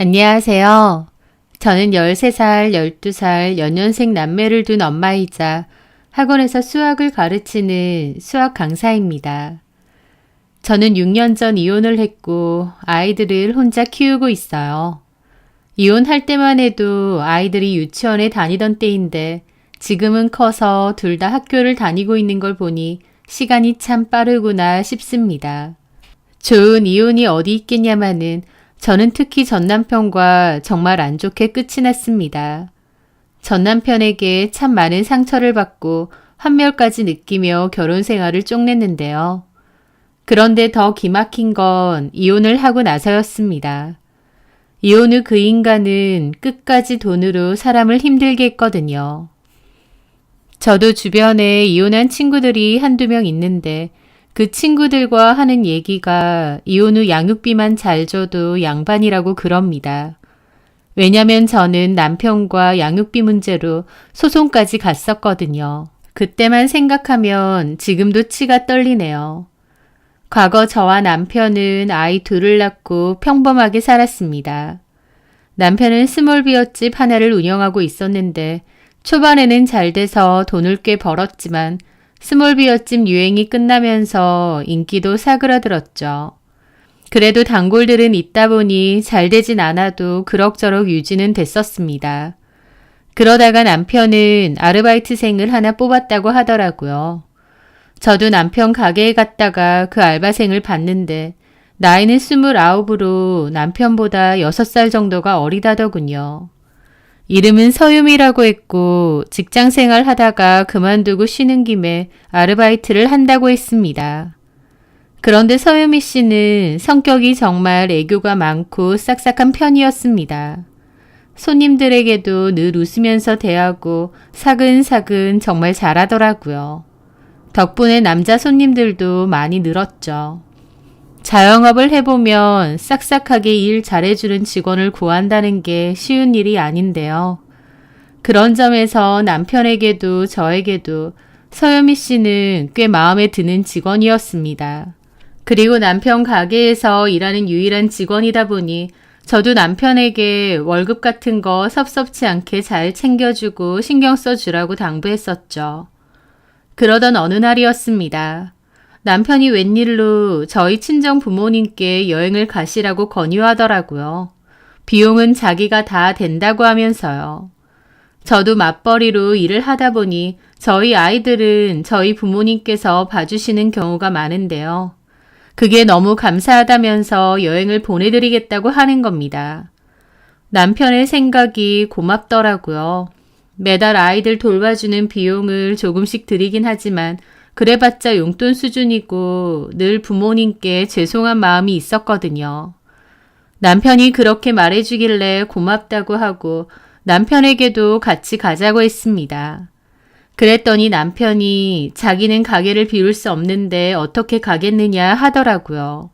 안녕하세요. 저는 13살, 12살 연년생 남매를 둔 엄마이자 학원에서 수학을 가르치는 수학 강사입니다. 저는 6년 전 이혼을 했고 아이들을 혼자 키우고 있어요. 이혼할 때만 해도 아이들이 유치원에 다니던 때인데 지금은 커서 둘 다 학교를 다니고 있는 걸 보니 시간이 참 빠르구나 싶습니다. 좋은 이혼이 어디 있겠냐마는 저는 특히 전 남편과 정말 안 좋게 끝이 났습니다. 전 남편에게 참 많은 상처를 받고 환멸까지 느끼며 결혼 생활을 쪽냈는데요. 그런데 더 기막힌 건 이혼을 하고 나서였습니다. 이혼 후 그 인간은 끝까지 돈으로 사람을 힘들게 했거든요. 저도 주변에 이혼한 친구들이 한두 명 있는데 그 친구들과 하는 얘기가 이혼 후 양육비만 잘 줘도 양반이라고 그럽니다. 왜냐면 저는 남편과 양육비 문제로 소송까지 갔었거든요. 그때만 생각하면 지금도 치가 떨리네요. 과거 저와 남편은 아이 둘을 낳고 평범하게 살았습니다. 남편은 스몰비어집 하나를 운영하고 있었는데 초반에는 잘 돼서 돈을 꽤 벌었지만 스몰비어집 유행이 끝나면서 인기도 사그라들었죠. 그래도 단골들은 있다 보니 잘 되진 않아도 그럭저럭 유지는 됐었습니다. 그러다가 남편은 아르바이트생을 하나 뽑았다고 하더라고요. 저도 남편 가게에 갔다가 그 알바생을 봤는데 나이는 29으로 남편보다 6살 정도가 어리다더군요. 이름은 서유미라고 했고 직장생활 하다가 그만두고 쉬는 김에 아르바이트를 한다고 했습니다. 그런데 서유미 씨는 성격이 정말 애교가 많고 싹싹한 편이었습니다. 손님들에게도 늘 웃으면서 대하고 사근사근 정말 잘하더라고요. 덕분에 남자 손님들도 많이 늘었죠. 자영업을 해보면 싹싹하게 일 잘해주는 직원을 구한다는 게 쉬운 일이 아닌데요. 그런 점에서 남편에게도 저에게도 서유미 씨는 꽤 마음에 드는 직원이었습니다. 그리고 남편 가게에서 일하는 유일한 직원이다 보니 저도 남편에게 월급 같은 거 섭섭치 않게 잘 챙겨주고 신경 써주라고 당부했었죠. 그러던 어느 날이었습니다. 남편이 웬일로 저희 친정 부모님께 여행을 가시라고 권유하더라고요. 비용은 자기가 다 된다고 하면서요. 저도 맞벌이로 일을 하다 보니 저희 아이들은 저희 부모님께서 봐주시는 경우가 많은데요. 그게 너무 감사하다면서 여행을 보내드리겠다고 하는 겁니다. 남편의 생각이 고맙더라고요. 매달 아이들 돌봐주는 비용을 조금씩 드리긴 하지만 그래봤자 용돈 수준이고 늘 부모님께 죄송한 마음이 있었거든요. 남편이 그렇게 말해주길래 고맙다고 하고 남편에게도 같이 가자고 했습니다. 그랬더니 남편이 자기는 가게를 비울 수 없는데 어떻게 가겠느냐 하더라고요.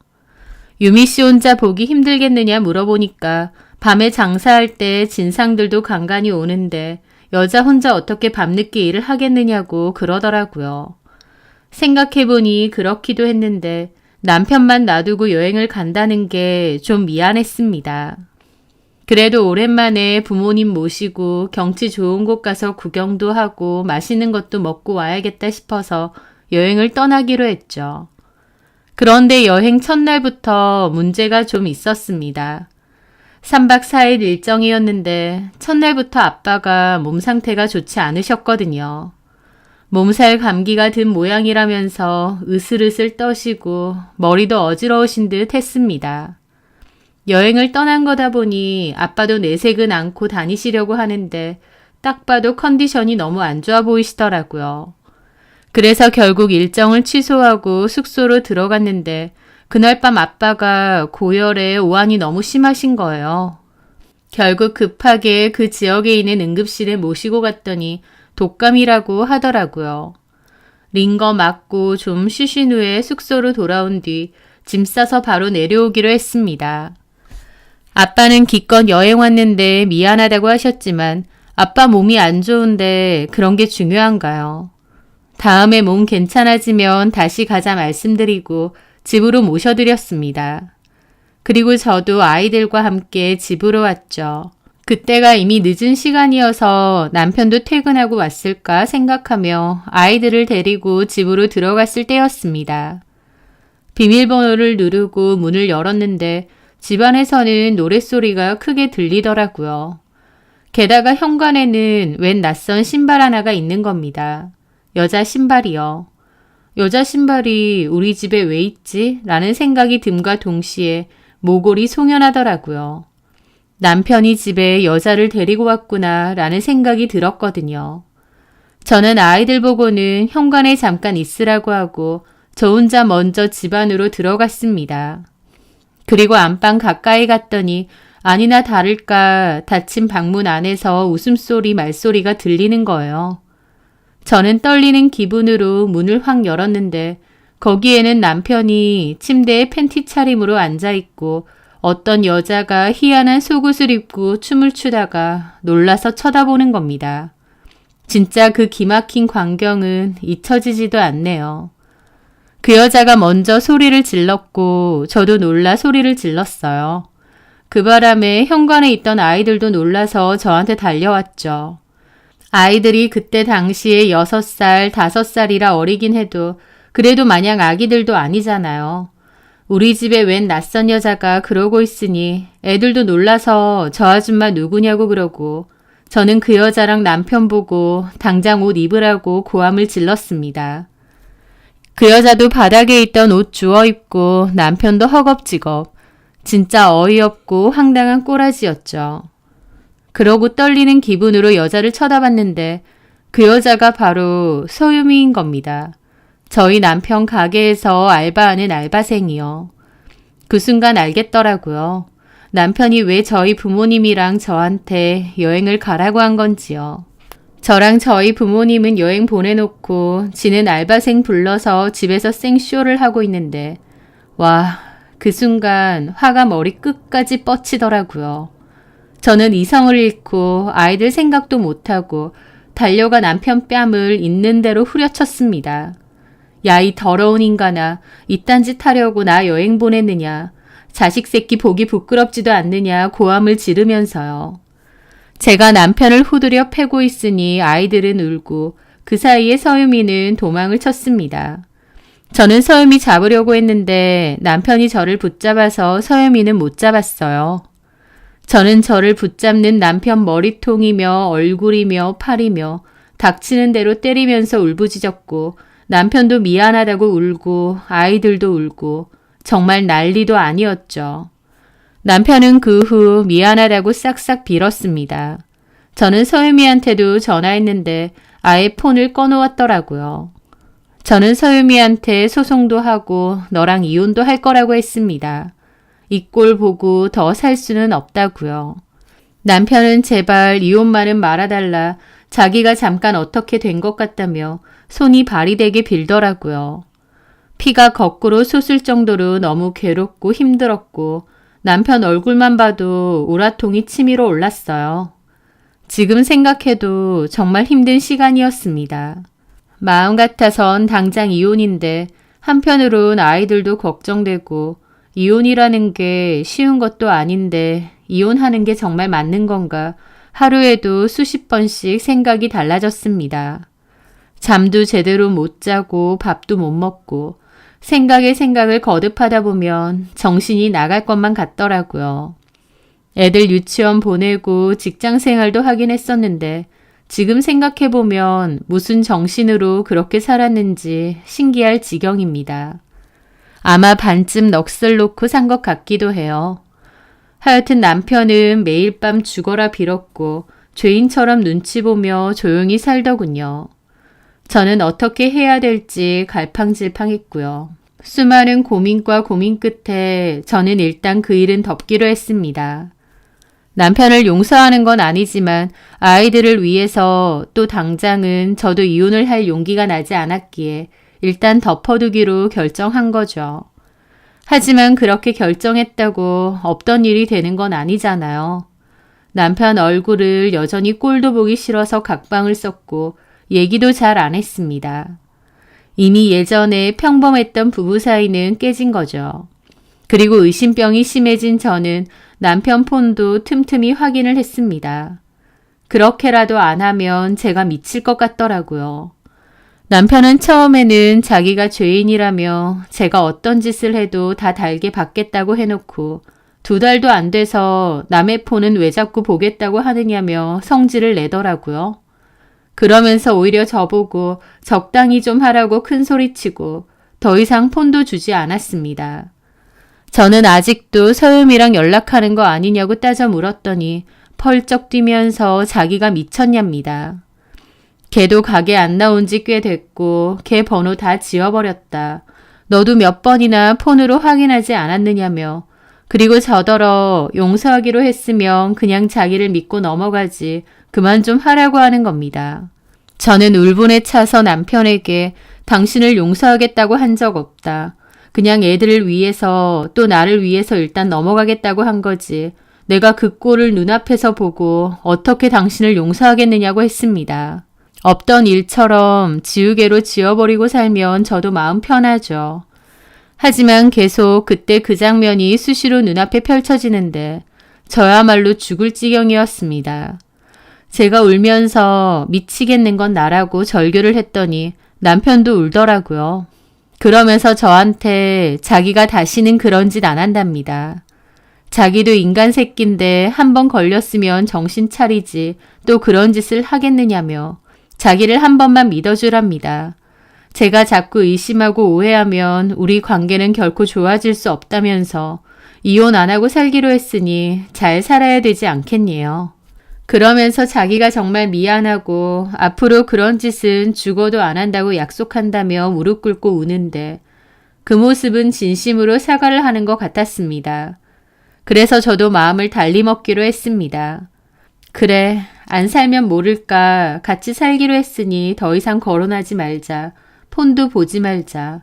유미 씨 혼자 보기 힘들겠느냐 물어보니까 밤에 장사할 때 진상들도 간간히 오는데 여자 혼자 어떻게 밤늦게 일을 하겠느냐고 그러더라고요. 생각해보니 그렇기도 했는데 남편만 놔두고 여행을 간다는 게 좀 미안했습니다. 그래도 오랜만에 부모님 모시고 경치 좋은 곳 가서 구경도 하고 맛있는 것도 먹고 와야겠다 싶어서 여행을 떠나기로 했죠. 그런데 여행 첫날부터 문제가 좀 있었습니다. 3박 4일 일정이었는데 첫날부터 아빠가 몸 상태가 좋지 않으셨거든요. 몸살 감기가 든 모양이라면서 으슬으슬 떠시고 머리도 어지러우신 듯 했습니다. 여행을 떠난 거다 보니 아빠도 내색은 않고 다니시려고 하는데 딱 봐도 컨디션이 너무 안 좋아 보이시더라고요. 그래서 결국 일정을 취소하고 숙소로 들어갔는데 그날 밤 아빠가 고열에 오한이 너무 심하신 거예요. 결국 급하게 그 지역에 있는 응급실에 모시고 갔더니 독감이라고 하더라고요. 링거 맞고 좀 쉬신 후에 숙소로 돌아온 뒤 짐 싸서 바로 내려오기로 했습니다. 아빠는 기껏 여행 왔는데 미안하다고 하셨지만 아빠 몸이 안 좋은데 그런 게 중요한가요? 다음에 몸 괜찮아지면 다시 가자 말씀드리고 집으로 모셔드렸습니다. 그리고 저도 아이들과 함께 집으로 왔죠. 그때가 이미 늦은 시간이어서 남편도 퇴근하고 왔을까 생각하며 아이들을 데리고 집으로 들어갔을 때였습니다. 비밀번호를 누르고 문을 열었는데 집안에서는 노랫소리가 크게 들리더라고요. 게다가 현관에는 웬 낯선 신발 하나가 있는 겁니다. 여자 신발이요. 여자 신발이 우리 집에 왜 있지? 라는 생각이 듦과 동시에 모골이 송연하더라고요. 남편이 집에 여자를 데리고 왔구나 라는 생각이 들었거든요. 저는 아이들 보고는 현관에 잠깐 있으라고 하고 저 혼자 먼저 집 안으로 들어갔습니다. 그리고 안방 가까이 갔더니 아니나 다를까 닫힌 방문 안에서 웃음소리 말소리가 들리는 거예요. 저는 떨리는 기분으로 문을 확 열었는데 거기에는 남편이 침대에 팬티 차림으로 앉아있고 어떤 여자가 희한한 속옷을 입고 춤을 추다가 놀라서 쳐다보는 겁니다. 진짜 그 기막힌 광경은 잊혀지지도 않네요. 그 여자가 먼저 소리를 질렀고 저도 놀라 소리를 질렀어요. 그 바람에 현관에 있던 아이들도 놀라서 저한테 달려왔죠. 아이들이 그때 당시에 6살, 5살이라 어리긴 해도 그래도 마냥 아기들도 아니잖아요. 우리 집에 웬 낯선 여자가 그러고 있으니 애들도 놀라서 저 아줌마 누구냐고 그러고 저는 그 여자랑 남편 보고 당장 옷 입으라고 고함을 질렀습니다. 그 여자도 바닥에 있던 옷 주워 입고 남편도 허겁지겁. 진짜 어이없고 황당한 꼬라지였죠. 그러고 떨리는 기분으로 여자를 쳐다봤는데 그 여자가 바로 소유미인 겁니다. 저희 남편 가게에서 알바하는 알바생이요. 그 순간 알겠더라고요. 남편이 왜 저희 부모님이랑 저한테 여행을 가라고 한 건지요. 저랑 저희 부모님은 여행 보내놓고 지는 알바생 불러서 집에서 생쇼를 하고 있는데 와, 그 순간 화가 머리 끝까지 뻗치더라고요. 저는 이성을 잃고 아이들 생각도 못하고 달려가 남편 뺨을 있는 대로 후려쳤습니다. 야, 이 더러운 인간아, 이딴 짓 하려고 나 여행 보냈느냐. 자식 새끼 보기 부끄럽지도 않느냐 고함을 지르면서요. 제가 남편을 후드려 패고 있으니 아이들은 울고 그 사이에 서유미는 도망을 쳤습니다. 저는 서유미 잡으려고 했는데 남편이 저를 붙잡아서 서유미는 못 잡았어요. 저는 저를 붙잡는 남편 머리통이며 얼굴이며 팔이며 닥치는 대로 때리면서 울부짖었고 남편도 미안하다고 울고 아이들도 울고 정말 난리도 아니었죠. 남편은 그 후 미안하다고 싹싹 빌었습니다. 저는 서유미한테도 전화했는데 아예 폰을 꺼놓았더라고요. 저는 서유미한테 소송도 하고 너랑 이혼도 할 거라고 했습니다. 이 꼴 보고 더 살 수는 없다고요. 남편은 제발 이혼만은 말아달라. 자기가 잠깐 어떻게 된 것 같다며 손이 발이 되게 빌더라고요. 피가 거꾸로 솟을 정도로 너무 괴롭고 힘들었고 남편 얼굴만 봐도 우라통이 치밀어 올랐어요. 지금 생각해도 정말 힘든 시간이었습니다. 마음 같아선 당장 이혼인데 한편으론 아이들도 걱정되고 이혼이라는 게 쉬운 것도 아닌데 이혼하는 게 정말 맞는 건가 하루에도 수십 번씩 생각이 달라졌습니다. 잠도 제대로 못 자고 밥도 못 먹고 생각에 생각을 거듭하다 보면 정신이 나갈 것만 같더라고요. 애들 유치원 보내고 직장 생활도 하긴 했었는데 지금 생각해보면 무슨 정신으로 그렇게 살았는지 신기할 지경입니다. 아마 반쯤 넋을 놓고 산 것 같기도 해요. 하여튼 남편은 매일 밤 죽어라 빌었고 죄인처럼 눈치 보며 조용히 살더군요. 저는 어떻게 해야 될지 갈팡질팡했고요. 수많은 고민과 고민 끝에 저는 일단 그 일은 덮기로 했습니다. 남편을 용서하는 건 아니지만 아이들을 위해서 또 당장은 저도 이혼을 할 용기가 나지 않았기에 일단 덮어두기로 결정한 거죠. 하지만 그렇게 결정했다고 없던 일이 되는 건 아니잖아요. 남편 얼굴을 여전히 꼴도 보기 싫어서 각방을 썼고 얘기도 잘 안 했습니다. 이미 예전에 평범했던 부부 사이는 깨진 거죠. 그리고 의심병이 심해진 저는 남편 폰도 틈틈이 확인을 했습니다. 그렇게라도 안 하면 제가 미칠 것 같더라고요. 남편은 처음에는 자기가 죄인이라며 제가 어떤 짓을 해도 다 달게 받겠다고 해놓고 2달도 안 돼서 남의 폰은 왜 자꾸 보겠다고 하느냐며 성질을 내더라고요. 그러면서 오히려 저보고 적당히 좀 하라고 큰소리치고 더 이상 폰도 주지 않았습니다. 저는 아직도 서유미랑 연락하는 거 아니냐고 따져 물었더니 펄쩍 뛰면서 자기가 미쳤냐입니다. 걔도 가게 안 나온 지 꽤 됐고 걔 번호 다 지워버렸다. 너도 몇 번이나 폰으로 확인하지 않았느냐며 그리고 저더러 용서하기로 했으면 그냥 자기를 믿고 넘어가지 그만 좀 하라고 하는 겁니다. 저는 울분에 차서 남편에게 당신을 용서하겠다고 한 적 없다. 그냥 애들을 위해서 또 나를 위해서 일단 넘어가겠다고 한 거지. 내가 그 꼴을 눈앞에서 보고 어떻게 당신을 용서하겠느냐고 했습니다. 없던 일처럼 지우개로 지워버리고 살면 저도 마음 편하죠. 하지만 계속 그때 그 장면이 수시로 눈앞에 펼쳐지는데 저야말로 죽을 지경이었습니다. 제가 울면서 미치겠는 건 나라고 절규를 했더니 남편도 울더라고요. 그러면서 저한테 자기가 다시는 그런 짓 안 한답니다. 자기도 인간 새끼인데 한 번 걸렸으면 정신 차리지 또 그런 짓을 하겠느냐며 자기를 한 번만 믿어주랍니다. 제가 자꾸 의심하고 오해하면 우리 관계는 결코 좋아질 수 없다면서 이혼 안 하고 살기로 했으니 잘 살아야 되지 않겠니요. 그러면서 자기가 정말 미안하고 앞으로 그런 짓은 죽어도 안 한다고 약속한다며 무릎 꿇고 우는데 그 모습은 진심으로 사과를 하는 것 같았습니다. 그래서 저도 마음을 달리 먹기로 했습니다. 그래, 안 살면 모를까 같이 살기로 했으니 더 이상 거론하지 말자. 폰도 보지 말자.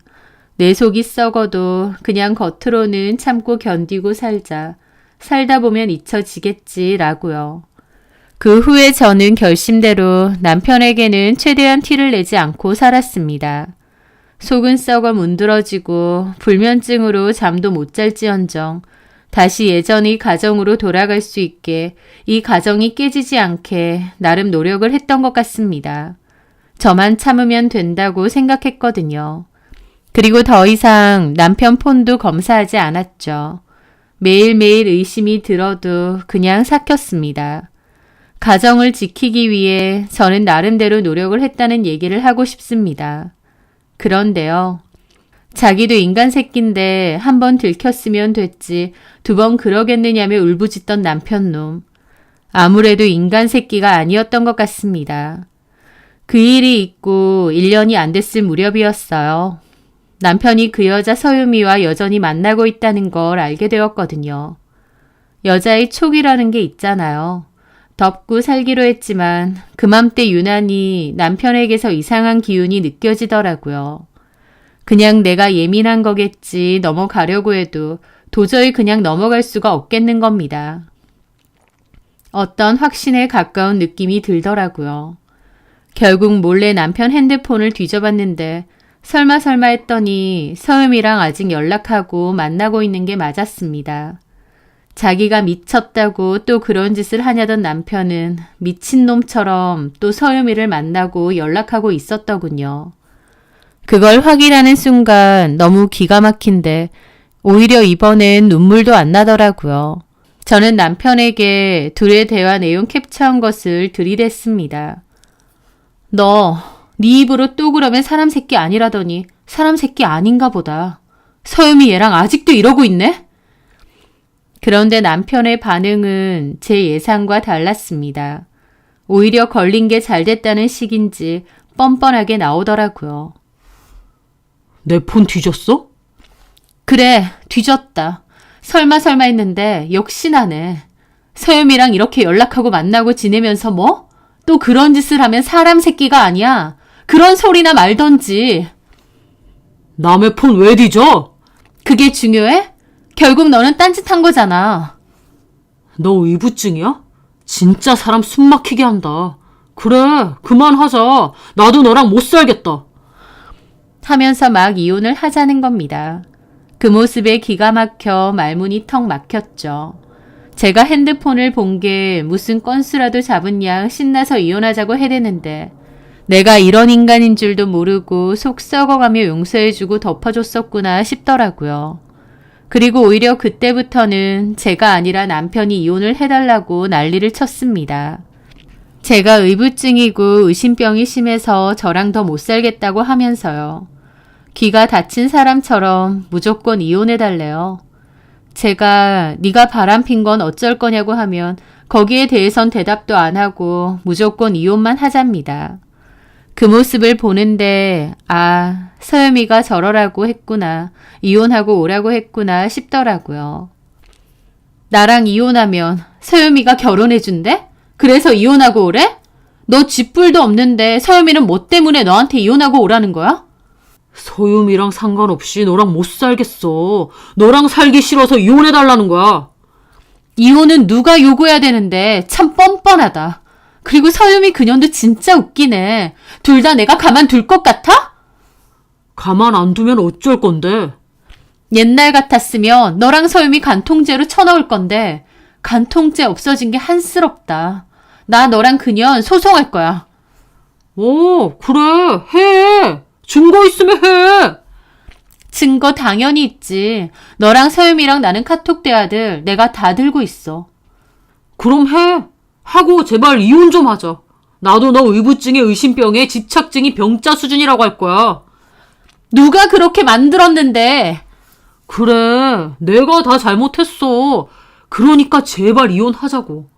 내 속이 썩어도 그냥 겉으로는 참고 견디고 살자. 살다 보면 잊혀지겠지라고요. 그 후에 저는 결심대로 남편에게는 최대한 티를 내지 않고 살았습니다. 속은 썩어 문드러지고 불면증으로 잠도 못 잘지언정 다시 예전의 가정으로 돌아갈 수 있게 이 가정이 깨지지 않게 나름 노력을 했던 것 같습니다. 저만 참으면 된다고 생각했거든요. 그리고 더 이상 남편 폰도 검사하지 않았죠. 매일매일 의심이 들어도 그냥 삭혔습니다. 가정을 지키기 위해 저는 나름대로 노력을 했다는 얘기를 하고 싶습니다. 그런데요. 자기도 인간 새끼인데 한 번 들켰으면 됐지 2번 그러겠느냐며 울부짖던 남편놈. 아무래도 인간 새끼가 아니었던 것 같습니다. 그 일이 있고 1년이 안 됐을 무렵이었어요. 남편이 그 여자 서유미와 여전히 만나고 있다는 걸 알게 되었거든요. 여자의 촉이라는 게 있잖아요. 덮고 살기로 했지만 그맘때 유난히 남편에게서 이상한 기운이 느껴지더라고요. 그냥 내가 예민한 거겠지 넘어가려고 해도 도저히 그냥 넘어갈 수가 없겠는 겁니다. 어떤 확신에 가까운 느낌이 들더라고요. 결국 몰래 남편 핸드폰을 뒤져봤는데 설마 했더니 서유미랑 아직 연락하고 만나고 있는 게 맞았습니다. 자기가 미쳤다고 또 그런 짓을 하냐던 남편은 미친놈처럼 또 서유미를 만나고 연락하고 있었더군요. 그걸 확인하는 순간 너무 기가 막힌데 오히려 이번엔 눈물도 안 나더라고요. 저는 남편에게 둘의 대화 내용 캡처한 것을 들이댔습니다. 너, 네 입으로 또 그러면 사람 새끼 아니라더니 사람 새끼 아닌가 보다. 서유미 얘랑 아직도 이러고 있네? 그런데 남편의 반응은 제 예상과 달랐습니다. 오히려 걸린 게 잘 됐다는 식인지 뻔뻔하게 나오더라고요. 내 폰 뒤졌어? 그래, 뒤졌다. 설마 했는데 역시나네. 서유미랑 이렇게 연락하고 만나고 지내면서 뭐? 또 그런 짓을 하면 사람 새끼가 아니야. 그런 소리나 말던지. 남의 폰 왜 뒤져? 그게 중요해? 결국 너는 딴짓한 거잖아. 너 의부증이야? 진짜 사람 숨 막히게 한다. 그래, 그만하자. 나도 너랑 못 살겠다. 하면서 막 이혼을 하자는 겁니다. 그 모습에 기가 막혀 말문이 턱 막혔죠. 제가 핸드폰을 본 게 무슨 건수라도 잡은 양 신나서 이혼하자고 해대는데 내가 이런 인간인 줄도 모르고 속 썩어가며 용서해주고 덮어줬었구나 싶더라고요. 그리고 오히려 그때부터는 제가 아니라 남편이 이혼을 해달라고 난리를 쳤습니다. 제가 의부증이고 의심병이 심해서 저랑 더 못 살겠다고 하면서요. 귀가 다친 사람처럼 무조건 이혼해달래요. 제가 네가 바람핀 건 어쩔 거냐고 하면 거기에 대해선 대답도 안 하고 무조건 이혼만 하잡니다. 그 모습을 보는데 아, 서유미가 저러라고 했구나. 이혼하고 오라고 했구나 싶더라고요. 나랑 이혼하면 서유미가 결혼해준대? 그래서 이혼하고 오래? 너 쥐뿔도 없는데 서유미는 뭐 때문에 너한테 이혼하고 오라는 거야? 서유미랑 상관없이 너랑 못 살겠어. 너랑 살기 싫어서 이혼해달라는 거야. 이혼은 누가 요구해야 되는데 참 뻔뻔하다. 그리고 서유미 그년도 진짜 웃기네. 둘 다 내가 가만둘 것 같아? 가만 안 두면 어쩔 건데. 옛날 같았으면 너랑 서유미 간통죄로 쳐넣을 건데 간통죄 없어진 게 한스럽다. 나 너랑 그년 소송할 거야. 오, 그래. 해. 증거 있으면 해. 증거 당연히 있지. 너랑 서유미랑 나는 카톡 대화들 내가 다 들고 있어. 그럼 해. 하고 제발 이혼 좀 하자. 나도 너 의부증에 의심병에 집착증이 병자 수준이라고 할 거야. 누가 그렇게 만들었는데. 그래, 내가 다 잘못했어. 그러니까 제발 이혼하자고.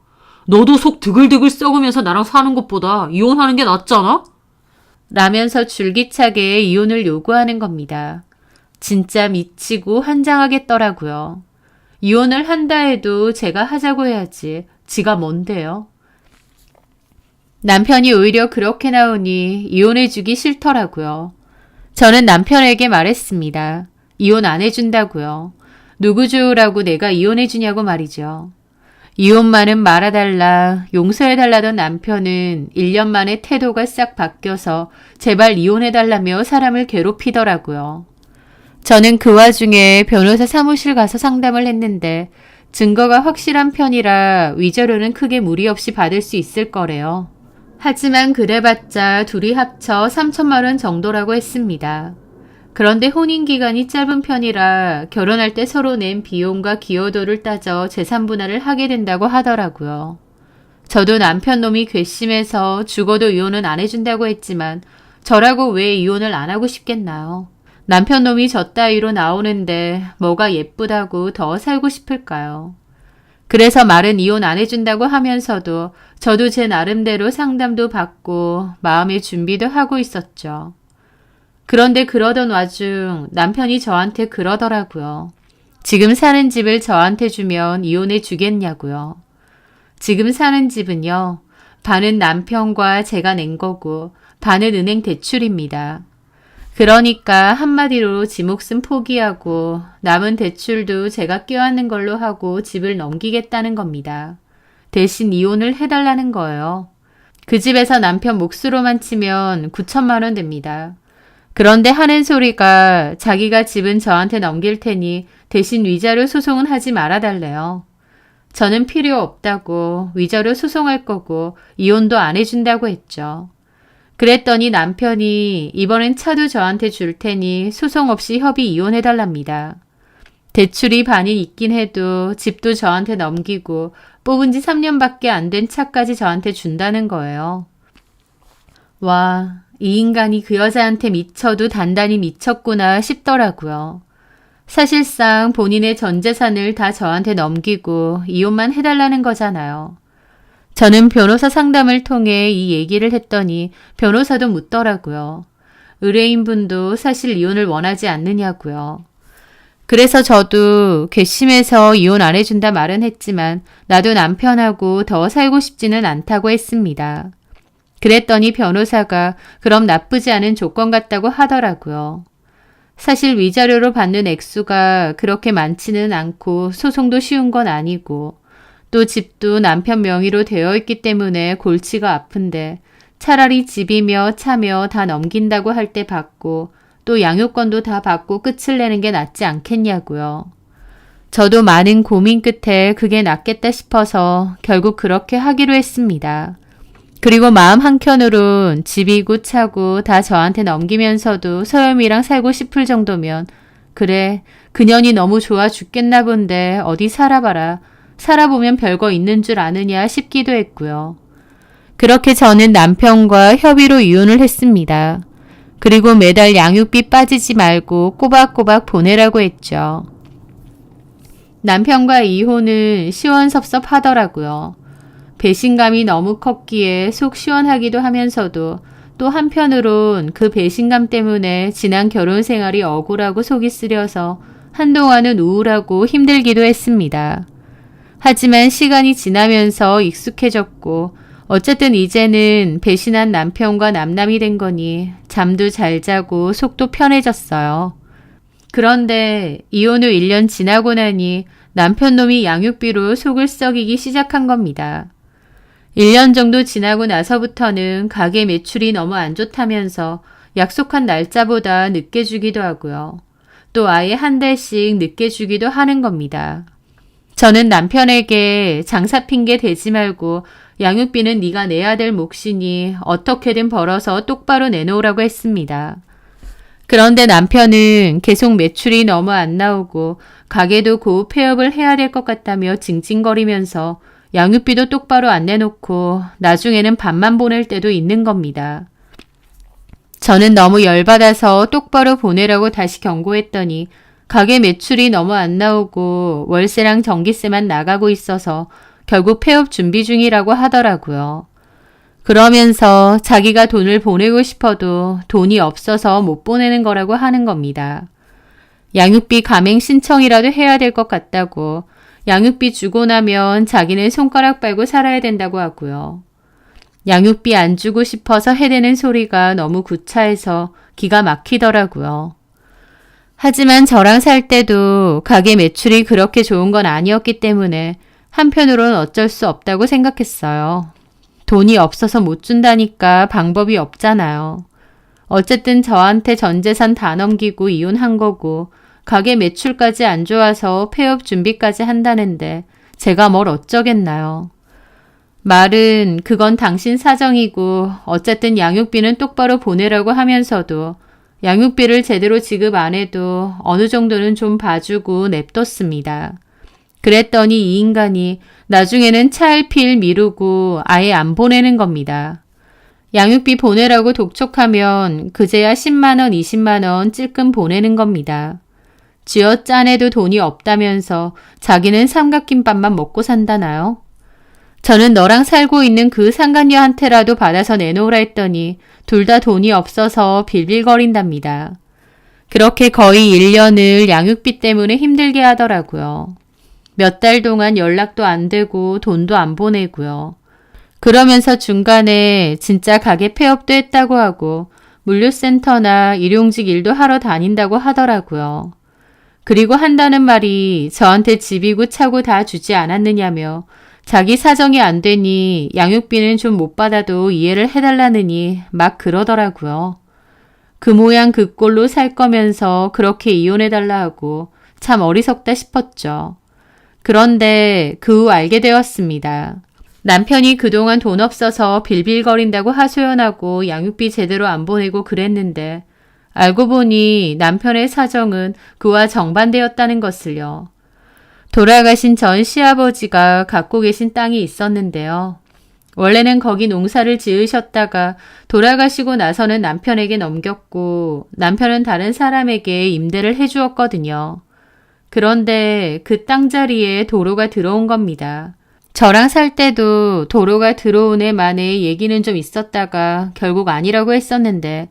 너도 속 드글드글 썩으면서 나랑 사는 것보다 이혼하는 게 낫잖아? 라면서 줄기차게 이혼을 요구하는 겁니다. 진짜 미치고 환장하겠더라고요. 이혼을 한다 해도 제가 하자고 해야지. 지가 뭔데요? 남편이 오히려 그렇게 나오니 이혼해주기 싫더라고요. 저는 남편에게 말했습니다. 이혼 안 해준다고요. 누구 좋으라고 내가 이혼해주냐고 말이죠. 이혼만은 말아달라, 용서해달라던 남편은 1년 만에 태도가 싹 바뀌어서 제발 이혼해달라며 사람을 괴롭히더라고요. 저는 그 와중에 변호사 사무실 가서 상담을 했는데 증거가 확실한 편이라 위자료는 크게 무리 없이 받을 수 있을 거래요. 하지만 그래봤자 둘이 합쳐 3천만 원 정도라고 했습니다. 그런데 혼인기간이 짧은 편이라 결혼할 때 서로 낸 비용과 기여도를 따져 재산분할을 하게 된다고 하더라고요. 저도 남편 놈이 괘씸해서 죽어도 이혼은 안 해준다고 했지만 저라고 왜 이혼을 안 하고 싶겠나요? 남편 놈이 저 따위로 나오는데 뭐가 예쁘다고 더 살고 싶을까요? 그래서 말은 이혼 안 해준다고 하면서도 저도 제 나름대로 상담도 받고 마음의 준비도 하고 있었죠. 그런데 그러던 와중 남편이 저한테 그러더라고요. 지금 사는 집을 저한테 주면 이혼해 주겠냐고요. 지금 사는 집은요. 반은 남편과 제가 낸 거고 반은 은행 대출입니다. 그러니까 한마디로 지 몫은 포기하고 남은 대출도 제가 껴안는 걸로 하고 집을 넘기겠다는 겁니다. 대신 이혼을 해달라는 거예요. 그 집에서 남편 몫으로만 치면 9천만 원 됩니다. 그런데 하는 소리가 자기가 집은 저한테 넘길 테니 대신 위자료 소송은 하지 말아달래요. 저는 필요 없다고 위자료 소송할 거고 이혼도 안 해준다고 했죠. 그랬더니 남편이 이번엔 차도 저한테 줄 테니 소송 없이 협의 이혼해달랍니다. 대출이 반이 있긴 해도 집도 저한테 넘기고 뽑은 지 3년밖에 안 된 차까지 저한테 준다는 거예요. 와, 이 인간이 그 여자한테 미쳐도 단단히 미쳤구나 싶더라고요. 사실상 본인의 전 재산을 다 저한테 넘기고 이혼만 해달라는 거잖아요. 저는 변호사 상담을 통해 이 얘기를 했더니 변호사도 묻더라고요. 의뢰인분도 사실 이혼을 원하지 않느냐고요. 그래서 저도 괘씸해서 이혼 안 해준다 말은 했지만 나도 남편하고 더 살고 싶지는 않다고 했습니다. 그랬더니 변호사가 그럼 나쁘지 않은 조건 같다고 하더라고요. 사실 위자료로 받는 액수가 그렇게 많지는 않고 소송도 쉬운 건 아니고 또 집도 남편 명의로 되어 있기 때문에 골치가 아픈데 차라리 집이며 차며 다 넘긴다고 할 때 받고 또 양육권도 다 받고 끝을 내는 게 낫지 않겠냐고요. 저도 많은 고민 끝에 그게 낫겠다 싶어서 결국 그렇게 하기로 했습니다. 그리고 마음 한켠으론 집이고 차고 다 저한테 넘기면서도 서영이랑 살고 싶을 정도면 그래, 그년이 너무 좋아 죽겠나 본데 어디 살아봐라. 살아보면 별거 있는 줄 아느냐 싶기도 했고요. 그렇게 저는 남편과 협의로 이혼을 했습니다. 그리고 매달 양육비 빠지지 말고 꼬박꼬박 보내라고 했죠. 남편과 이혼은 시원섭섭하더라고요. 배신감이 너무 컸기에 속 시원하기도 하면서도 또 한편으론 그 배신감 때문에 지난 결혼 생활이 억울하고 속이 쓰려서 한동안은 우울하고 힘들기도 했습니다. 하지만 시간이 지나면서 익숙해졌고 어쨌든 이제는 배신한 남편과 남남이 된 거니 잠도 잘 자고 속도 편해졌어요. 그런데 이혼 후 1년 지나고 나니 남편 놈이 양육비로 속을 썩이기 시작한 겁니다. 1년 정도 지나고 나서부터는 가게 매출이 너무 안 좋다면서 약속한 날짜보다 늦게 주기도 하고요. 또 아예 한 달씩 늦게 주기도 하는 겁니다. 저는 남편에게 장사 핑계 대지 말고 양육비는 네가 내야 될 몫이니 어떻게든 벌어서 똑바로 내놓으라고 했습니다. 그런데 남편은 계속 매출이 너무 안 나오고 가게도 고우 폐업을 해야 될 것 같다며 징징거리면서 양육비도 똑바로 안 내놓고 나중에는 밥만 보낼 때도 있는 겁니다. 저는 너무 열받아서 똑바로 보내라고 다시 경고했더니 가게 매출이 너무 안 나오고 월세랑 전기세만 나가고 있어서 결국 폐업 준비 중이라고 하더라고요. 그러면서 자기가 돈을 보내고 싶어도 돈이 없어서 못 보내는 거라고 하는 겁니다. 양육비 감행 신청이라도 해야 될 것 같다고 양육비 주고 나면 자기는 손가락 빨고 살아야 된다고 하고요. 양육비 안 주고 싶어서 해대는 소리가 너무 구차해서 기가 막히더라고요. 하지만 저랑 살 때도 가게 매출이 그렇게 좋은 건 아니었기 때문에 한편으로는 어쩔 수 없다고 생각했어요. 돈이 없어서 못 준다니까 방법이 없잖아요. 어쨌든 저한테 전 재산 다 넘기고 이혼한 거고 가게 매출까지 안 좋아서 폐업 준비까지 한다는데 제가 뭘 어쩌겠나요. 말은 그건 당신 사정이고 어쨌든 양육비는 똑바로 보내라고 하면서도 양육비를 제대로 지급 안 해도 어느 정도는 좀 봐주고 냅뒀습니다. 그랬더니 이 인간이 나중에는 차일피일 미루고 아예 안 보내는 겁니다. 양육비 보내라고 독촉하면 그제야 10만원, 20만원 찔끔 보내는 겁니다. 쥐어짜내도 돈이 없다면서 자기는 삼각김밥만 먹고 산다나요? 저는 너랑 살고 있는 그 상간녀한테라도 받아서 내놓으라 했더니 둘 다 돈이 없어서 빌빌거린답니다. 그렇게 거의 1년을 양육비 때문에 힘들게 하더라고요. 몇 달 동안 연락도 안 되고 돈도 안 보내고요. 그러면서 중간에 진짜 가게 폐업도 했다고 하고 물류센터나 일용직 일도 하러 다닌다고 하더라고요. 그리고 한다는 말이 저한테 집이고 차고 다 주지 않았느냐며 자기 사정이 안 되니 양육비는 좀 못 받아도 이해를 해달라느니 막 그러더라고요. 그 모양 그 꼴로 살 거면서 그렇게 이혼해달라 하고 참 어리석다 싶었죠. 그런데 그 후 알게 되었습니다. 남편이 그동안 돈 없어서 빌빌거린다고 하소연하고 양육비 제대로 안 보내고 그랬는데 알고 보니 남편의 사정은 그와 정반대였다는 것을요. 돌아가신 전 시아버지가 갖고 계신 땅이 있었는데요. 원래는 거기 농사를 지으셨다가 돌아가시고 나서는 남편에게 넘겼고 남편은 다른 사람에게 임대를 해주었거든요. 그런데 그 땅 자리에 도로가 들어온 겁니다. 저랑 살 때도 도로가 들어온 애 만에 얘기는 좀 있었다가 결국 아니라고 했었는데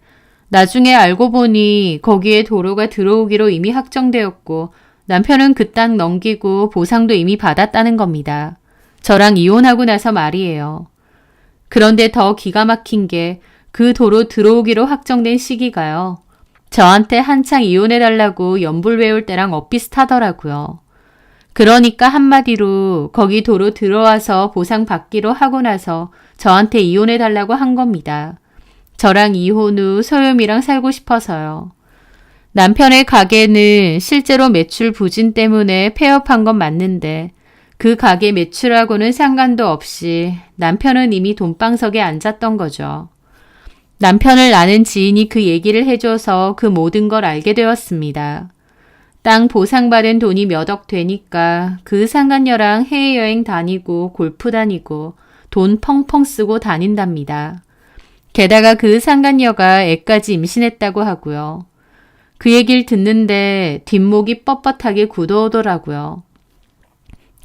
나중에 알고 보니 거기에 도로가 들어오기로 이미 확정되었고 남편은 그 땅 넘기고 보상도 이미 받았다는 겁니다. 저랑 이혼하고 나서 말이에요. 그런데 더 기가 막힌 게 그 도로 들어오기로 확정된 시기가요. 저한테 한창 이혼해달라고 연불 외울 때랑 엇비슷하더라고요. 그러니까 한마디로 거기 도로 들어와서 보상 받기로 하고 나서 저한테 이혼해달라고 한 겁니다. 저랑 이혼 후 소염이랑 살고 싶어서요. 남편의 가게는 실제로 매출 부진 때문에 폐업한 건 맞는데 그 가게 매출하고는 상관도 없이 남편은 이미 돈방석에 앉았던 거죠. 남편을 아는 지인이 그 얘기를 해줘서 그 모든 걸 알게 되었습니다. 땅 보상받은 돈이 몇 억 되니까 그 상간녀랑 해외여행 다니고 골프 다니고 돈 펑펑 쓰고 다닌답니다. 게다가 그 상간녀가 애까지 임신했다고 하고요. 그 얘기를 듣는데 뒷목이 뻣뻣하게 굳어오더라고요.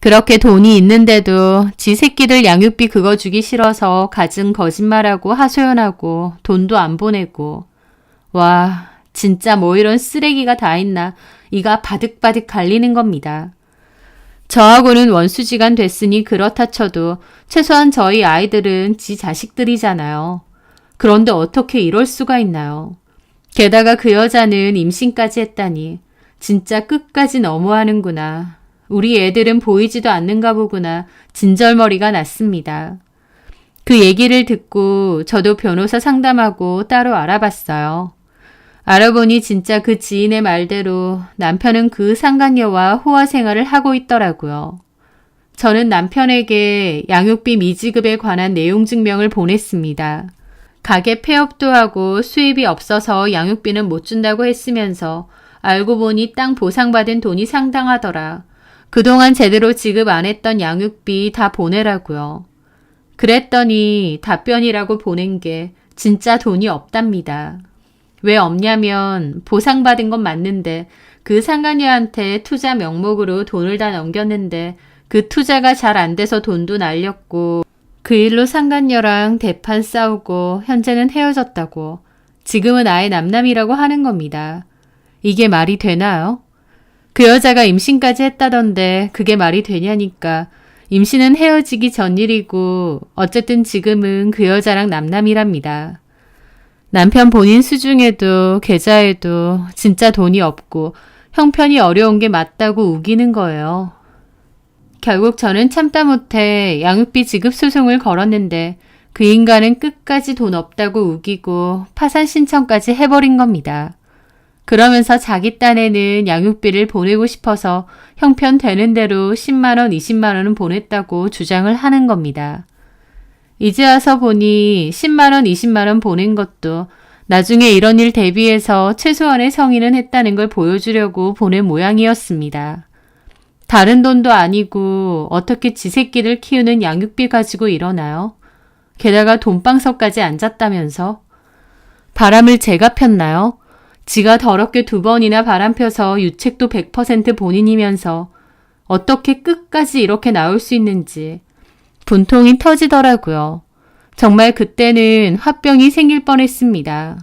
그렇게 돈이 있는데도 지 새끼들 양육비 그거 주기 싫어서 갖은 거짓말하고 하소연하고 돈도 안 보내고. 와, 진짜 뭐 이런 쓰레기가 다 있나 이가 바득바득 갈리는 겁니다. 저하고는 원수지간 됐으니 그렇다 쳐도 최소한 저희 아이들은 지 자식들이잖아요. 그런데 어떻게 이럴 수가 있나요? 게다가 그 여자는 임신까지 했다니 진짜 끝까지 너무하는구나. 우리 애들은 보이지도 않는가 보구나. 진절머리가 났습니다. 그 얘기를 듣고 저도 변호사 상담하고 따로 알아봤어요. 알아보니 진짜 그 지인의 말대로 남편은 그 상간녀와 호화 생활을 하고 있더라고요. 저는 남편에게 양육비 미지급에 관한 내용 증명을 보냈습니다. 가게 폐업도 하고 수입이 없어서 양육비는 못 준다고 했으면서 알고 보니 땅 보상받은 돈이 상당하더라. 그동안 제대로 지급 안 했던 양육비 다 보내라고요. 그랬더니 답변이라고 보낸 게 진짜 돈이 없답니다. 왜 없냐면 보상받은 건 맞는데 그 상간녀한테 투자 명목으로 돈을 다 넘겼는데 그 투자가 잘 안 돼서 돈도 날렸고 그 일로 상간녀랑 대판 싸우고 현재는 헤어졌다고. 지금은 아예 남남이라고 하는 겁니다. 이게 말이 되나요? 그 여자가 임신까지 했다던데 그게 말이 되냐니까. 임신은 헤어지기 전 일이고 어쨌든 지금은 그 여자랑 남남이랍니다. 남편 본인 수중에도 계좌에도 진짜 돈이 없고 형편이 어려운 게 맞다고 우기는 거예요. 결국 저는 참다 못해 양육비 지급 소송을 걸었는데 그 인간은 끝까지 돈 없다고 우기고 파산 신청까지 해버린 겁니다. 그러면서 자기 딴에는 양육비를 보내고 싶어서 형편 되는 대로 10만 원, 20만 원은 보냈다고 주장을 하는 겁니다. 이제 와서 보니 10만 원, 20만 원 보낸 것도 나중에 이런 일 대비해서 최소한의 성의는 했다는 걸 보여주려고 보낸 모양이었습니다. 다른 돈도 아니고 어떻게 지 새끼들 키우는 양육비 가지고 이러나요? 게다가 돈방석까지 앉았다면서? 바람을 제가 폈나요? 지가 더럽게 2번이나 바람 펴서 유책도 100% 본인이면서 어떻게 끝까지 이렇게 나올 수 있는지 분통이 터지더라고요. 정말 그때는 화병이 생길 뻔했습니다.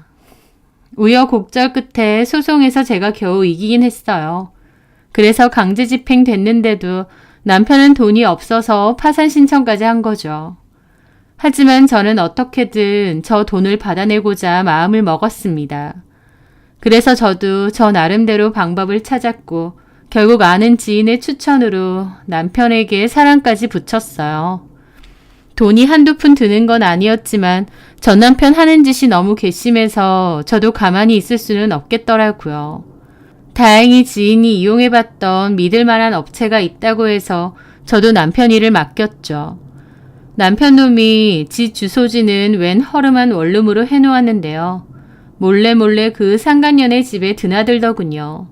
우여곡절 끝에 소송에서 제가 겨우 이기긴 했어요. 그래서 강제 집행됐는데도 남편은 돈이 없어서 파산 신청까지 한 거죠. 하지만 저는 어떻게든 저 돈을 받아내고자 마음을 먹었습니다. 그래서 저도 저 나름대로 방법을 찾았고 결국 아는 지인의 추천으로 남편에게 사랑까지 붙였어요. 돈이 한두 푼 드는 건 아니었지만 전 남편 하는 짓이 너무 괘씸해서 저도 가만히 있을 수는 없겠더라고요. 다행히 지인이 이용해봤던 믿을 만한 업체가 있다고 해서 저도 남편 일을 맡겼죠. 남편 놈이 지 주소지는 웬 허름한 원룸으로 해놓았는데요. 몰래 그 상간녀네 집에 드나들더군요.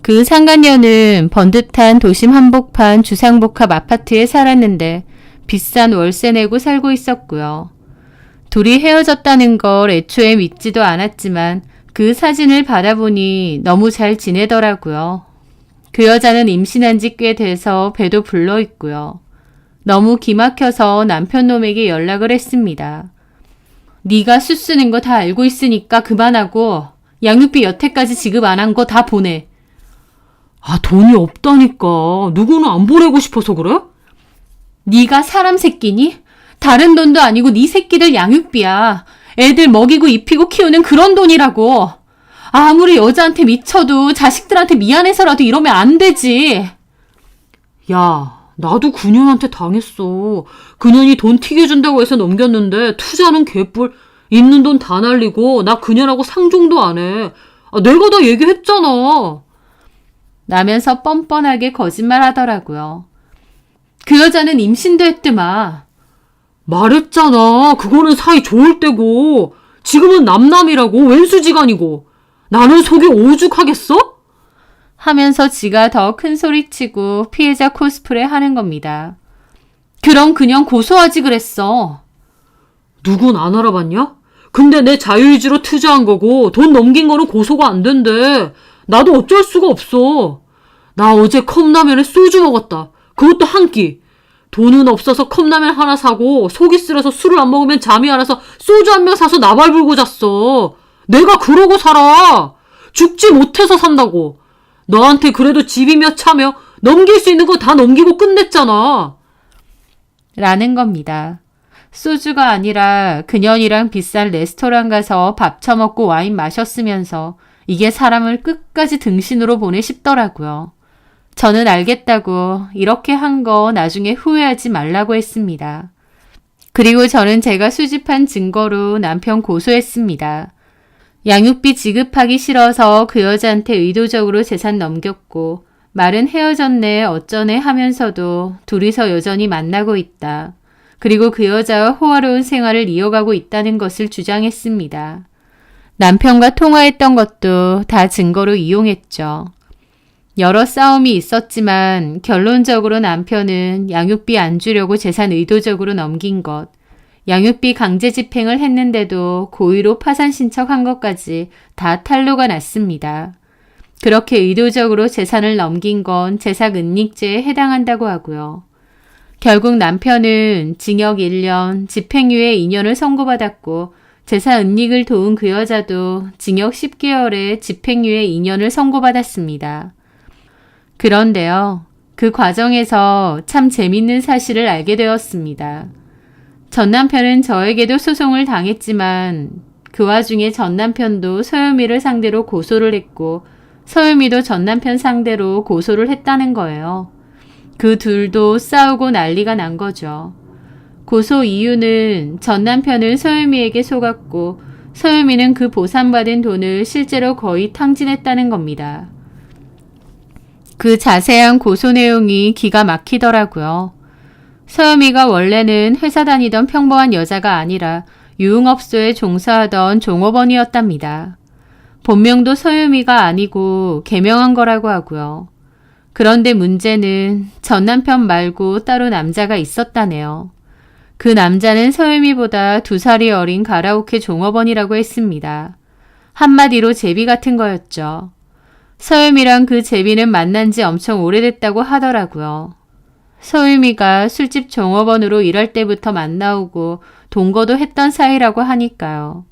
그 상간녀는 번듯한 도심 한복판 주상복합 아파트에 살았는데 비싼 월세 내고 살고 있었고요. 둘이 헤어졌다는 걸 애초에 믿지도 않았지만 그 사진을 받아보니 너무 잘 지내더라고요. 그 여자는 임신한 지 꽤 돼서 배도 불러 있고요. 너무 기막혀서 남편 놈에게 연락을 했습니다. 네가 수 쓰는 거 다 알고 있으니까 그만하고 양육비 여태까지 지급 안 한 거 다 보내. 아, 돈이 없다니까. 누구는 안 보내고 싶어서 그래? 네가 사람 새끼니? 다른 돈도 아니고 네 새끼들 양육비야. 애들 먹이고 입히고 키우는 그런 돈이라고. 아무리 여자한테 미쳐도 자식들한테 미안해서라도 이러면 안 되지. 야, 나도 그년한테 당했어. 그년이 돈 튀겨준다고 해서 넘겼는데 투자는 개뿔. 있는 돈 다 날리고 나 그년하고 상종도 안 해. 내가 다 얘기했잖아. 라면서 뻔뻔하게 거짓말 하더라고요. 그 여자는 임신도 했더만. 말했잖아. 그거는 사이 좋을 때고 지금은 남남이라고 왼수지간이고 나는 속이 오죽하겠어? 하면서 지가 더 큰 소리치고 피해자 코스프레 하는 겁니다. 그럼 그냥 고소하지 그랬어. 누군 안 알아봤냐? 근데 내 자유의지로 투자한 거고 돈 넘긴 거는 고소가 안 된대. 나도 어쩔 수가 없어. 나 어제 컵라면에 소주 먹었다. 그것도 한 끼. 돈은 없어서 컵라면 하나 사고 속이 쓰려서 술을 안 먹으면 잠이 안 와서 소주 한 병 사서 나발 불고 잤어. 내가 그러고 살아. 죽지 못해서 산다고. 너한테 그래도 집이며 차며 넘길 수 있는 거 다 넘기고 끝냈잖아. 라는 겁니다. 소주가 아니라 그년이랑 비싼 레스토랑 가서 밥 처먹고 와인 마셨으면서 이게 사람을 끝까지 등신으로 보내 싶더라고요. 저는 알겠다고 이렇게 한 거 나중에 후회하지 말라고 했습니다. 그리고 저는 제가 수집한 증거로 남편 고소했습니다. 양육비 지급하기 싫어서 그 여자한테 의도적으로 재산 넘겼고 말은 헤어졌네 어쩌네 하면서도 둘이서 여전히 만나고 있다. 그리고 그 여자와 호화로운 생활을 이어가고 있다는 것을 주장했습니다. 남편과 통화했던 것도 다 증거로 이용했죠. 여러 싸움이 있었지만 결론적으로 남편은 양육비 안 주려고 재산 의도적으로 넘긴 것, 양육비 강제 집행을 했는데도 고의로 파산 신청한 것까지 다 탄로가 났습니다. 그렇게 의도적으로 재산을 넘긴 건 재산은닉죄에 해당한다고 하고요. 결국 남편은 징역 1년, 집행유예 2년을 선고받았고 재산은닉을 도운 그 여자도 징역 10개월에 집행유예 2년을 선고받았습니다. 그런데요, 그 과정에서 참 재밌는 사실을 알게 되었습니다. 전 남편은 저에게도 소송을 당했지만 그 와중에 전 남편도 서유미를 상대로 고소를 했고 서유미도 전 남편 상대로 고소를 했다는 거예요. 그 둘도 싸우고 난리가 난 거죠. 고소 이유는 전 남편은 서유미에게 속았고 서유미는 그 보상받은 돈을 실제로 거의 탕진했다는 겁니다. 그 자세한 고소 내용이 기가 막히더라고요. 서유미가 원래는 회사 다니던 평범한 여자가 아니라 유흥업소에 종사하던 종업원이었답니다. 본명도 서유미가 아니고 개명한 거라고 하고요. 그런데 문제는 전 남편 말고 따로 남자가 있었다네요. 그 남자는 서유미보다 2살이 어린 가라오케 종업원이라고 했습니다. 한마디로 제비 같은 거였죠. 서유미랑 그 제비는 만난 지 엄청 오래됐다고 하더라고요. 서유미가 술집 종업원으로 일할 때부터 만나오고 동거도 했던 사이라고 하니까요.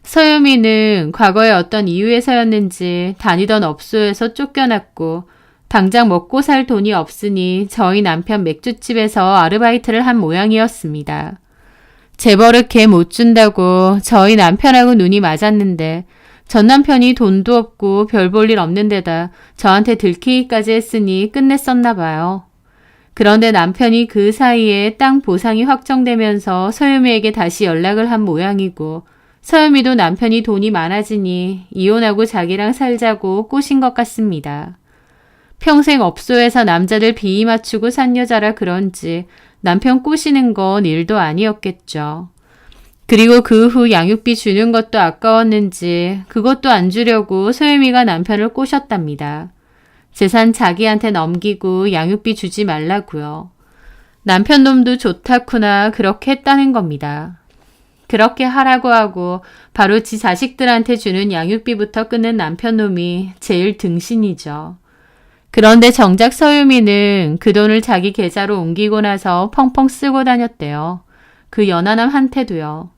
서유미는 과거에 어떤 이유에서였는지 다니던 업소에서 쫓겨났고 당장 먹고 살 돈이 없으니 저희 남편 맥주집에서 아르바이트를 한 모양이었습니다. 재벌을 못 준다고 저희 남편하고 눈이 맞았는데 전 남편이 돈도 없고 별 볼 일 없는 데다 저한테 들키기까지 했으니 끝냈었나 봐요. 그런데 남편이 그 사이에 땅 보상이 확정되면서 서유미에게 다시 연락을 한 모양이고 서유미도 남편이 돈이 많아지니 이혼하고 자기랑 살자고 꼬신 것 같습니다. 평생 업소에서 남자들 비위 맞추고 산 여자라 그런지 남편 꼬시는 건 일도 아니었겠죠. 그리고 그 후 양육비 주는 것도 아까웠는지 그것도 안 주려고 서유미가 남편을 꼬셨답니다. 재산 자기한테 넘기고 양육비 주지 말라고요. 남편 놈도 좋다구나 그렇게 했다는 겁니다. 그렇게 하라고 하고 바로 지 자식들한테 주는 양육비부터 끊는 남편 놈이 제일 등신이죠. 그런데 정작 서유미는 그 돈을 자기 계좌로 옮기고 나서 펑펑 쓰고 다녔대요. 그 연하남한테도요.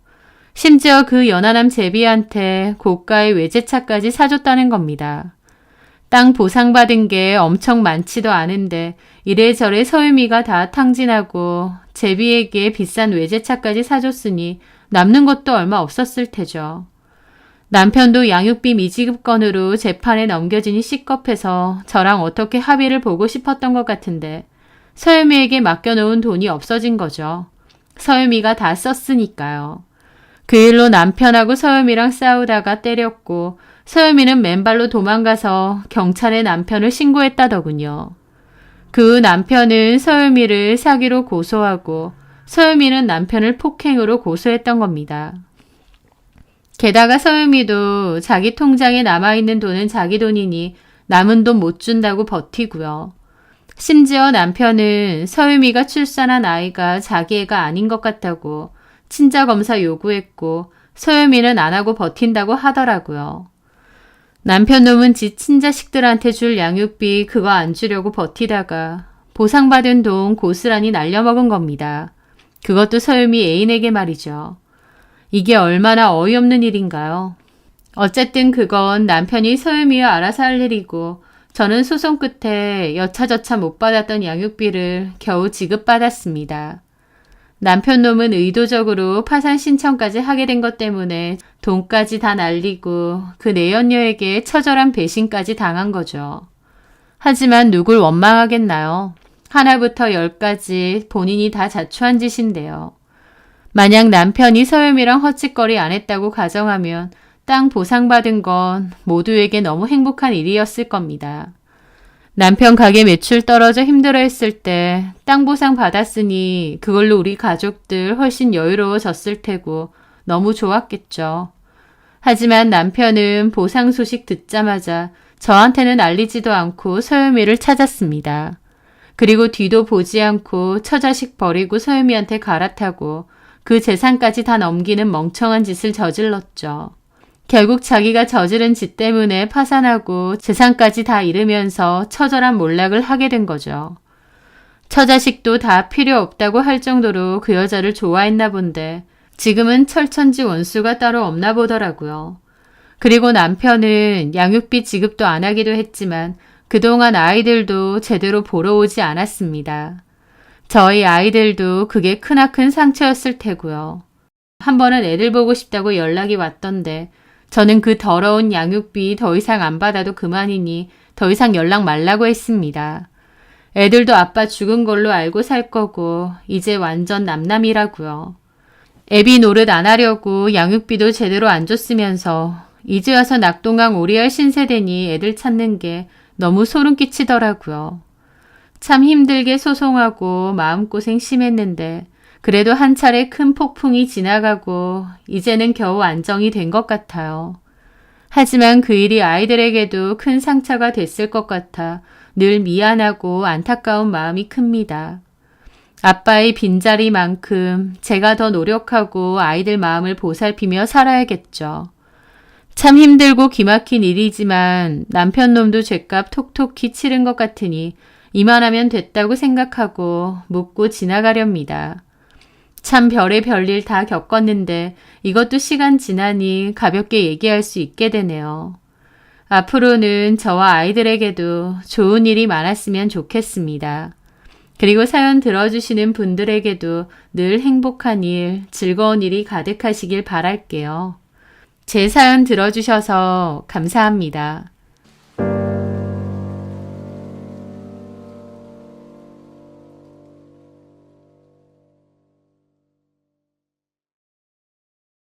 심지어 그 연하남 제비한테 고가의 외제차까지 사줬다는 겁니다. 땅 보상받은 게 엄청 많지도 않은데 이래저래 서유미가 다 탕진하고 제비에게 비싼 외제차까지 사줬으니 남는 것도 얼마 없었을 테죠. 남편도 양육비 미지급 건으로 재판에 넘겨지니 시겁해서 저랑 어떻게 합의를 보고 싶었던 것 같은데 서유미에게 맡겨놓은 돈이 없어진 거죠. 서유미가 다 썼으니까요. 그 일로 남편하고 서유미랑 싸우다가 때렸고 서유미는 맨발로 도망가서 경찰에 남편을 신고했다더군요. 그 남편은 서유미를 사기로 고소하고 서유미는 남편을 폭행으로 고소했던 겁니다. 게다가 서유미도 자기 통장에 남아있는 돈은 자기 돈이니 남은 돈 못 준다고 버티고요. 심지어 남편은 서유미가 출산한 아이가 자기 애가 아닌 것 같다고 친자 검사 요구했고 서유미는 안 하고 버틴다고 하더라고요. 남편 놈은 지 친자식들한테 줄 양육비 그거 안 주려고 버티다가 보상받은 돈 고스란히 날려먹은 겁니다. 그것도 서유미 애인에게 말이죠. 이게 얼마나 어이없는 일인가요? 어쨌든 그건 남편이 서유미와 알아서 할 일이고 저는 소송 끝에 여차저차 못 받았던 양육비를 겨우 지급받았습니다. 남편 놈은 의도적으로 파산 신청까지 하게 된 것 때문에 돈까지 다 날리고 그 내연녀에게 처절한 배신까지 당한 거죠. 하지만 누굴 원망하겠나요? 하나부터 열까지 본인이 다 자초한 짓인데요. 만약 남편이 서유미랑 헛짓거리 안 했다고 가정하면 땅 보상받은 건 모두에게 너무 행복한 일이었을 겁니다. 남편 가게 매출 떨어져 힘들어했을 때 땅 보상 받았으니 그걸로 우리 가족들 훨씬 여유로워졌을 테고 너무 좋았겠죠. 하지만 남편은 보상 소식 듣자마자 저한테는 알리지도 않고 서유미를 찾았습니다. 그리고 뒤도 보지 않고 처자식 버리고 서유미한테 갈아타고 그 재산까지 다 넘기는 멍청한 짓을 저질렀죠. 결국 자기가 저지른 짓 때문에 파산하고 재산까지 다 잃으면서 처절한 몰락을 하게 된 거죠. 처자식도 다 필요 없다고 할 정도로 그 여자를 좋아했나 본데 지금은 철천지 원수가 따로 없나 보더라고요. 그리고 남편은 양육비 지급도 안 하기도 했지만 그동안 아이들도 제대로 보러 오지 않았습니다. 저희 아이들도 그게 크나큰 상처였을 테고요. 한 번은 애들 보고 싶다고 연락이 왔던데 저는 그 더러운 양육비 더 이상 안 받아도 그만이니 더 이상 연락 말라고 했습니다. 애들도 아빠 죽은 걸로 알고 살 거고 이제 완전 남남이라고요. 애비 노릇 안 하려고 양육비도 제대로 안 줬으면서 이제 와서 낙동강 오리알 신세대니 애들 찾는 게 너무 소름 끼치더라고요. 참 힘들게 소송하고 마음고생 심했는데 그래도 한 차례 큰 폭풍이 지나가고 이제는 겨우 안정이 된 것 같아요. 하지만 그 일이 아이들에게도 큰 상처가 됐을 것 같아 늘 미안하고 안타까운 마음이 큽니다. 아빠의 빈자리만큼 제가 더 노력하고 아이들 마음을 보살피며 살아야겠죠. 참 힘들고 기막힌 일이지만 남편 놈도 죗값 톡톡히 치른 것 같으니 이만하면 됐다고 생각하고 묻고 지나가렵니다. 참 별의 별일 다 겪었는데 이것도 시간 지나니 가볍게 얘기할 수 있게 되네요. 앞으로는 저와 아이들에게도 좋은 일이 많았으면 좋겠습니다. 그리고 사연 들어주시는 분들에게도 늘 행복한 일, 즐거운 일이 가득하시길 바랄게요. 제 사연 들어주셔서 감사합니다.